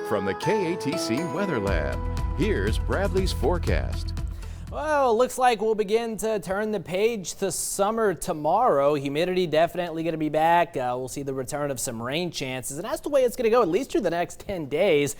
From the KATC Weather Lab, here's Bradley's forecast. Well, looks like we'll begin to turn the page to summer tomorrow. Humidity definitely going to be back. We'll see the return of some rain chances, and that's the way it's going to go at least through the next 10 days.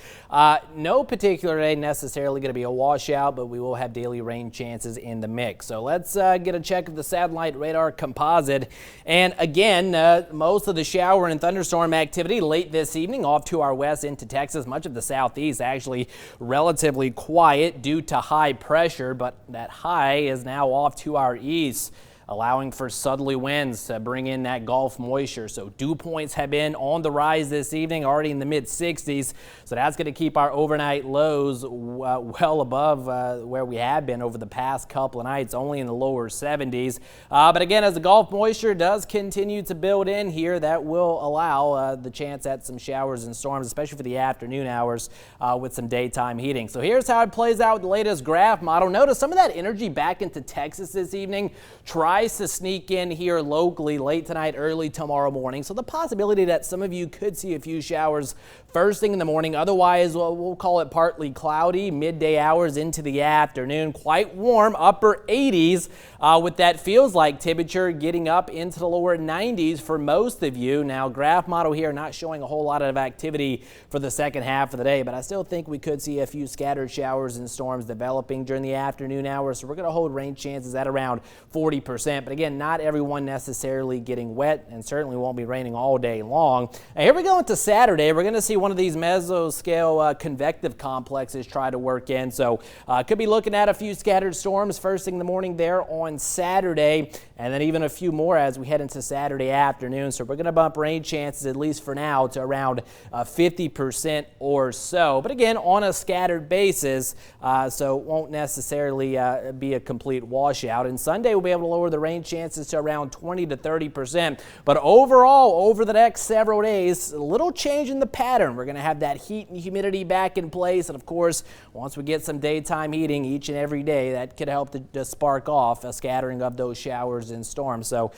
No particular day necessarily going to be a washout, but we will have daily rain chances in the mix. So let's get a check of the satellite radar composite. And again, most of the shower and thunderstorm activity late this evening off to our west into Texas. Much of the southeast actually relatively quiet due to high pressure, but that high is now off to our east, allowing for southerly winds to bring in that Gulf moisture. So dew points have been on the rise this evening, already in the mid-60s. So that's going to keep our overnight lows well above where we have been over the past couple of nights, only in the lower 70s. But again, as the Gulf moisture does continue to build in here, that will allow the chance at some showers and storms, especially for the afternoon hours with some daytime heating. So here's how it plays out with the latest graph model. Notice some of that energy back into Texas this evening tries to sneak in here locally late tonight, early tomorrow morning. So the possibility that some of you could see a few showers first thing in the morning. Otherwise, we'll call it partly cloudy midday hours into the afternoon. Quite warm, upper 80s with that feels like temperature getting up into the lower 90s for most of you. Now, graph model here not showing a whole lot of activity for the second half of the day, but I still think we could see a few scattered showers and storms developing during the afternoon hours. So we're going to hold rain chances at around 40%. But again, not everyone necessarily getting wet, and certainly won't be raining all day long. And here we go into Saturday. We're going to see one of these mesoscale convective complexes try to work in. So could be looking at a few scattered storms first thing in the morning there on Saturday, and then even a few more as we head into Saturday afternoon. So we're going to bump rain chances, at least for now, to around 50% or so. But again, on a scattered basis, so it won't necessarily be a complete washout. And Sunday we'll be able to lower the rain chances to around 20 to 30%. But overall, over the next several days, a little change in the pattern. We're going to have that heat and humidity back in place. And of course, once we get some daytime heating each and every day, that could help to spark off a scattering of those showers and storms. So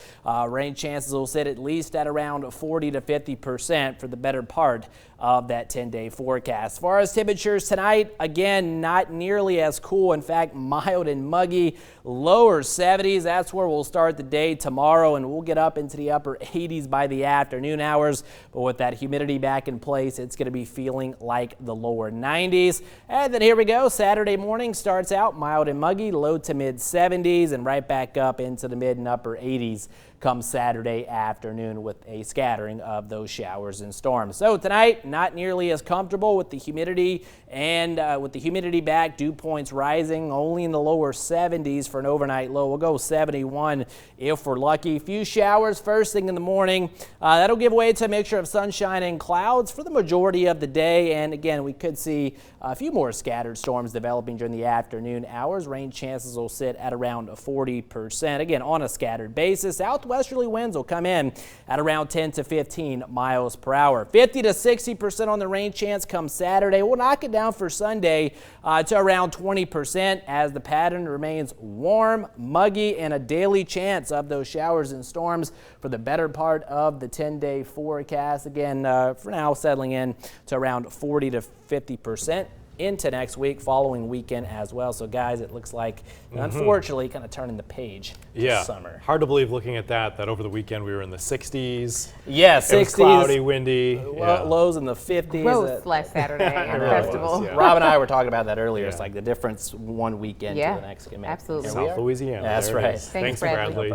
rain chances will sit at least at around 40 to 50% for the better part of that 10-day forecast. As far as temperatures tonight, again, not nearly as cool. In fact, mild and muggy, lower 70s. That's where we'll start the day tomorrow, and we'll get up into the upper 80s by the afternoon hours. But with that humidity back in place, it's going to be feeling like the lower 90s. And then here we go. Saturday morning starts out mild and muggy, low to mid 70s, and right back up into the mid and upper 80s come Saturday afternoon with a scattering of those showers and storms. So tonight, not nearly as comfortable with the humidity, and with the humidity back, dew points rising only in the lower 70s for an overnight low. We'll go 71 if we're lucky. Few showers first thing in the morning. That'll give way to a mixture of sunshine and clouds for the majority of the day. And again, we could see a few more scattered storms developing during the afternoon hours. Rain chances will sit at around 40%. Again, on a scattered basis. Southwesterly winds will come in at around 10 to 15 miles per hour. 50 to 60% on the rain chance come Saturday. We'll knock it down for Sunday to around 20% as the pattern remains warm, muggy, and a daily chance of those showers and storms for the better part of the 10-day forecast. Again, for now, settling in to around 40 to 50% into next week, following weekend as well. So guys, it looks like, unfortunately, kind of turning the page to summer. Hard to believe looking at that over the weekend we were in the 60s. Yeah, 60s. It was cloudy, windy. Lows in the 50s. Gross last Saturday at the festival. Rob and I were talking about that earlier. It's like the difference one weekend to the next. Absolutely. South Louisiana. That's right. Thanks, Bradley.